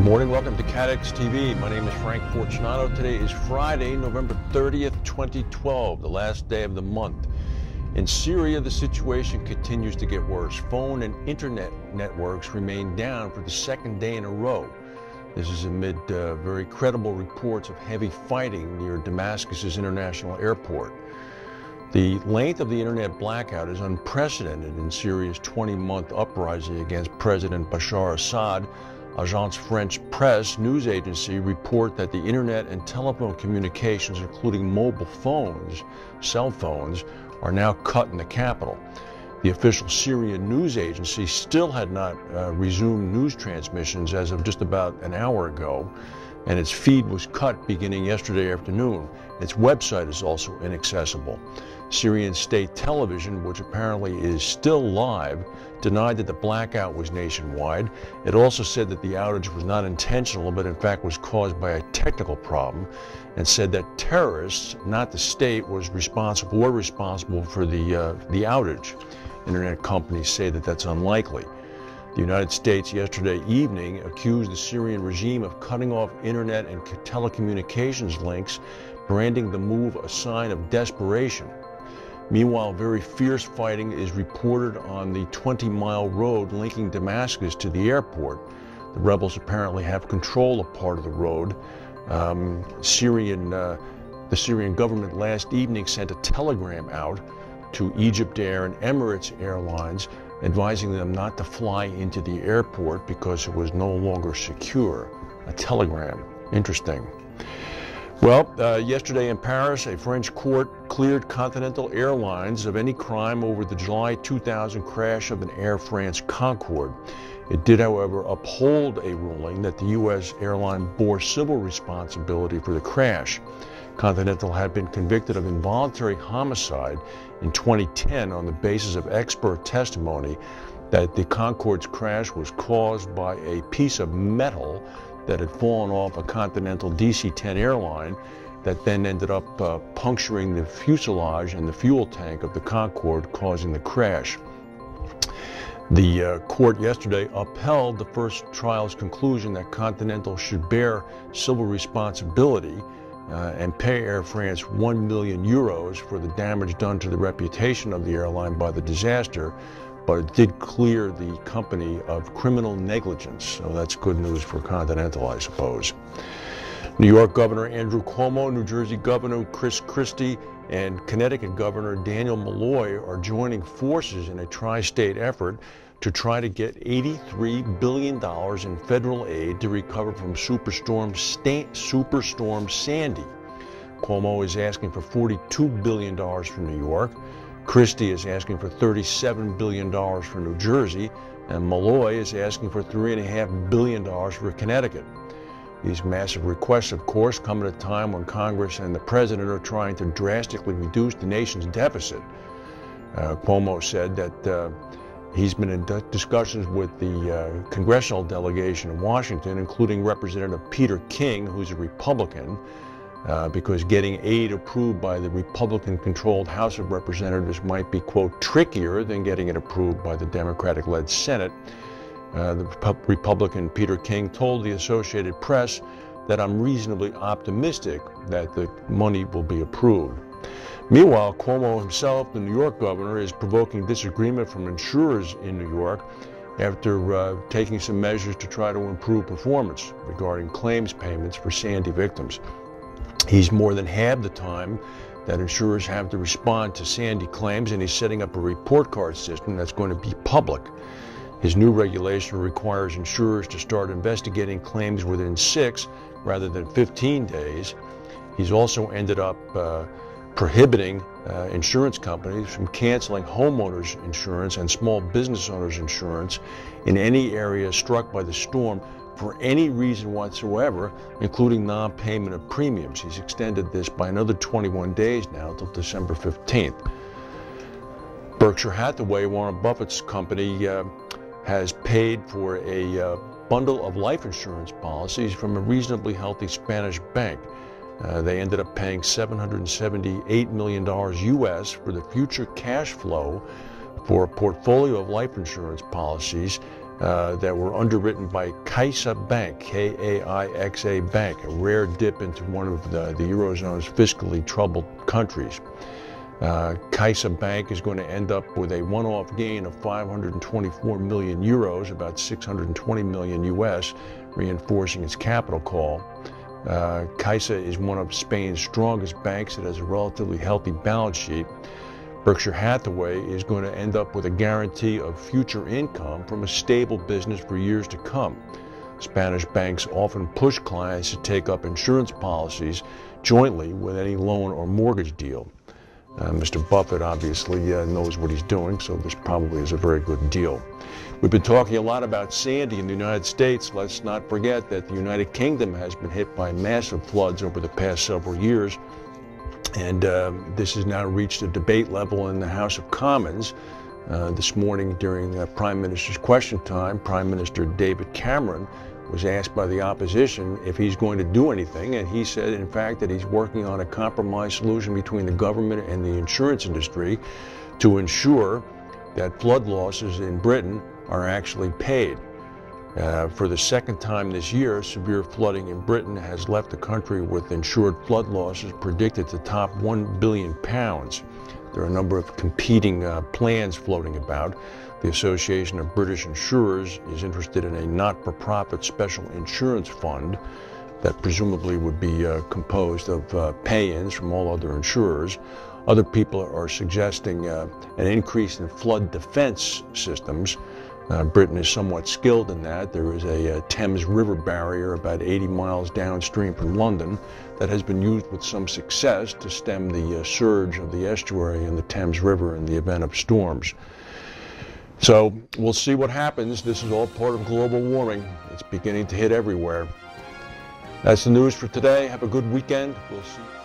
Good morning, welcome to CATEX TV. My name is Frank Fortunato. Today is Friday, November 30th, 2012, the last day of the month. In Syria, the situation continues to get worse. Phone and internet networks remain down for the second day in a row. This is amid very credible reports of heavy fighting near Damascus's international airport. The length of the internet blackout is unprecedented in Syria's 20-month uprising against President Bashar Assad. Agence France Presse news agency report that the internet and telephone communications, including mobile phones, cell phones, are now cut in the capital. The official Syrian news agency still had not resumed news transmissions as of just about an hour ago, and its feed was cut beginning yesterday afternoon. Its website is also inaccessible. Syrian state television, which apparently is still live, denied that the blackout was nationwide. It also said that the outage was not intentional, but in fact was caused by a technical problem, and said that terrorists, not the state, were responsible for the outage. Internet companies say that that's unlikely. The United States yesterday evening accused the Syrian regime of cutting off internet and telecommunications links, branding the move a sign of desperation. Meanwhile, very fierce fighting is reported on the 20-mile road linking Damascus to the airport. The rebels apparently have control of part of the road. The Syrian government last evening sent a telegram out to Egypt Air and Emirates Airlines advising them not to fly into the airport because it was no longer secure. A telegram. Interesting. Well, yesterday in Paris, a French court cleared Continental Airlines of any crime over the July 2000 crash of an Air France Concorde. It did, however, uphold a ruling that the U.S. airline bore civil responsibility for the crash. Continental had been convicted of involuntary homicide in 2010 on the basis of expert testimony that the Concorde's crash was caused by a piece of metal that had fallen off a Continental DC-10 airline that then ended up puncturing the fuselage and the fuel tank of the Concorde, causing the crash. The court yesterday upheld the first trial's conclusion that Continental should bear civil responsibility and pay Air France 1 million euros for the damage done to the reputation of the airline by the disaster, but it did clear the company of criminal negligence, so that's good news for Continental, I suppose. New York Governor Andrew Cuomo, New Jersey Governor Chris Christie, and Connecticut Governor Daniel Malloy are joining forces in a tri-state effort to try to get $83 billion in federal aid to recover from Superstorm Sandy. Cuomo is asking for $42 billion from New York. Christie is asking for $37 billion for New Jersey, and Malloy is asking for $3.5 billion for Connecticut. These massive requests, of course, come at a time when Congress and the President are trying to drastically reduce the nation's deficit. Cuomo said that he's been in discussions with the congressional delegation in Washington, including Representative Peter King, who's a Republican, because getting aid approved by the Republican-controlled House of Representatives might be, quote, trickier than getting it approved by the Democratic-led Senate. The Republican Peter King told the Associated Press that I'm reasonably optimistic that the money will be approved. Meanwhile, Cuomo himself, the New York governor, is provoking disagreement from insurers in New York after taking some measures to try to improve performance regarding claims payments for Sandy victims. He's more than halved the time that insurers have to respond to Sandy claims, and he's setting up a report card system that's going to be public. His new regulation requires insurers to start investigating claims within 6 rather than 15 days. He's also ended up prohibiting insurance companies from canceling homeowners insurance and small business owners insurance in any area struck by the storm for any reason whatsoever, including non-payment of premiums. He's extended this by another 21 days now till December 15th. Berkshire Hathaway, Warren Buffett's company, has paid for a bundle of life insurance policies from a reasonably healthy Spanish bank. They ended up paying $778 million US for the future cash flow for a portfolio of life insurance policies that were underwritten by Kaixa Bank, K-A-I-X-A Bank, a rare dip into one of the Eurozone's fiscally troubled countries. Kaixa Bank is going to end up with a one-off gain of 524 million euros, about 620 million US, reinforcing its capital call. Kaixa is one of Spain's strongest banks. It has a relatively healthy balance sheet. Berkshire Hathaway is going to end up with a guarantee of future income from a stable business for years to come. Spanish banks often push clients to take up insurance policies jointly with any loan or mortgage deal. Mr. Buffett obviously knows what he's doing, so this probably is a very good deal. We've been talking a lot about Sandy in the United States. Let's not forget that the United Kingdom has been hit by massive floods over the past several years. And this has now reached a debate level in the House of Commons. This morning during Prime Minister's question time, Prime Minister David Cameron was asked by the opposition if he's going to do anything, and he said, in fact, that he's working on a compromise solution between the government and the insurance industry to ensure that flood losses in Britain are actually paid. For the second time this year, severe flooding in Britain has left the country with insured flood losses predicted to top £1 billion. There are a number of competing plans floating about. The Association of British Insurers is interested in a not-for-profit special insurance fund that presumably would be composed of pay-ins from all other insurers. Other people are suggesting an increase in flood defense systems. Britain is somewhat skilled in that. There is a Thames River barrier about 80 miles downstream from London that has been used with some success to stem the surge of the estuary in the Thames River in the event of storms. So we'll see what happens. This is all part of global warming. It's beginning to hit everywhere. That's the news for today. Have a good weekend. We'll see you.